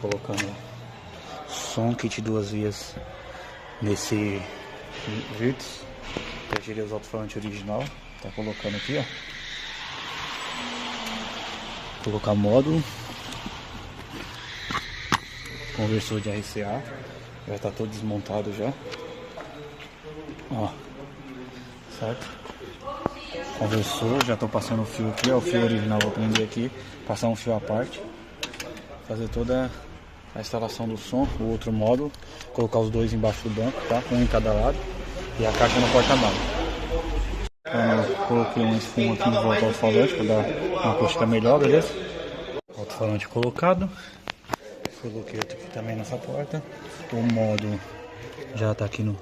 colocando som, kit 2 vias nesse Virtus. Eu tirei os alto-falantes original. Tá colocando aqui, ó. Colocar módulo. Conversor de RCA. Já tá todo desmontado já. Ó. Certo? Conversor, já tô passando o fio aqui, ó. O fio original vou prender aqui. Passar um fio à parte. Fazer toda a instalação do som, o outro módulo. Colocar os dois embaixo do banco, tá? Um em cada lado. E a caixa no porta-malas. Coloquei um esfumo aqui de volta ao alto-falante para dar uma acústica melhor, beleza? Alto-falante colocado. Coloquei outro aqui também nessa porta. O módulo já tá aqui no...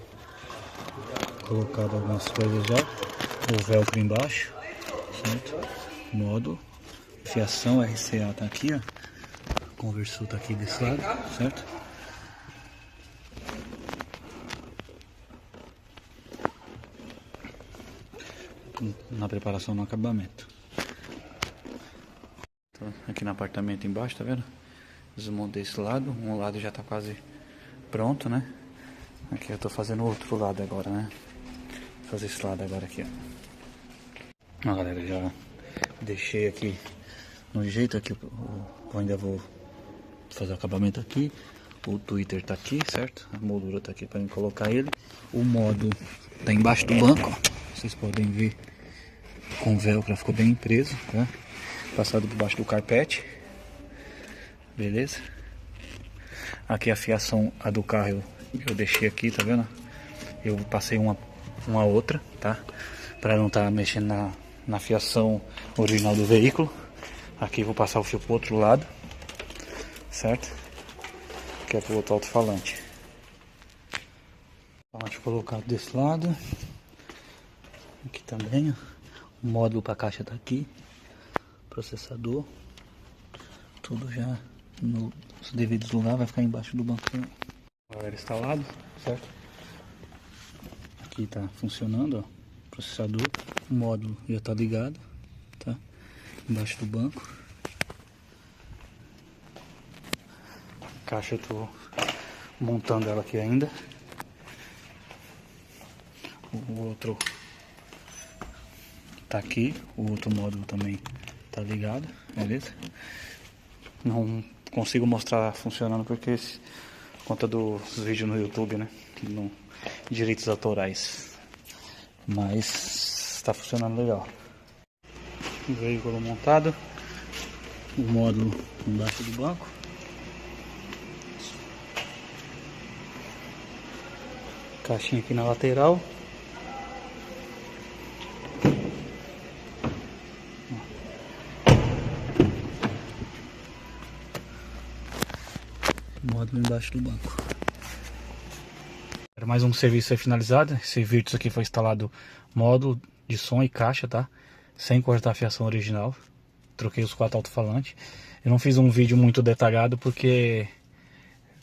colocado algumas coisas já. O velcro embaixo, certo? Módulo. Fiação RCA tá aqui, ó. Conversor tá aqui desse lado, certo? Na preparação no acabamento. Tô aqui no apartamento embaixo, tá vendo? Desmontei esse lado, um lado já tá quase pronto, né? Aqui eu tô fazendo o outro lado agora, né? Vou fazer esse lado agora aqui, ó. Ó, galera, já deixei aqui no jeito aqui, eu ainda vou fazer o acabamento aqui. O Twitter tá aqui, certo? A moldura tá aqui para colocar ele. O módulo tá embaixo do banco, ó. Vocês podem ver com o velcro, ficou bem preso, tá? Passado por baixo do carpete. Beleza? Aqui a fiação, a do carro eu deixei aqui, tá vendo? Eu passei uma outra, tá? Pra não estar mexendo na fiação original do veículo. Aqui vou passar o fio pro outro lado, certo? Que é pro outro alto-falante. Falante colocado desse lado. Aqui também, ó. O módulo para caixa tá aqui. Processador. Tudo já nos devidos lugares. Vai ficar embaixo do banco. Galera, instalado, certo? Aqui tá funcionando, ó. Processador. O módulo já tá ligado, tá? Embaixo do banco. A caixa eu tô montando ela aqui ainda. O outro tá aqui, o outro módulo também tá ligado, beleza? Não consigo mostrar funcionando porque por conta dos vídeos no YouTube, né? Não, direitos autorais. Mas tá funcionando legal. O veículo montado, o módulo embaixo do banco. Caixinha aqui na lateral. Módulo embaixo do banco. Mais um serviço aí finalizado. Esse Virtus aqui foi instalado módulo de som e caixa, tá? Sem cortar a fiação original. Troquei os 4 alto-falantes. Eu não fiz um vídeo muito detalhado porque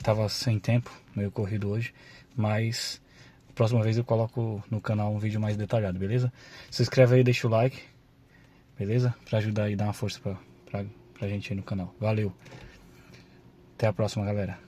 tava sem tempo, meio corrido hoje. Mas próxima vez eu coloco no canal um vídeo mais detalhado, beleza? Se inscreve aí, deixa o like, beleza? Pra ajudar aí, dar uma força pra gente aí no canal. Valeu! Até a próxima, galera.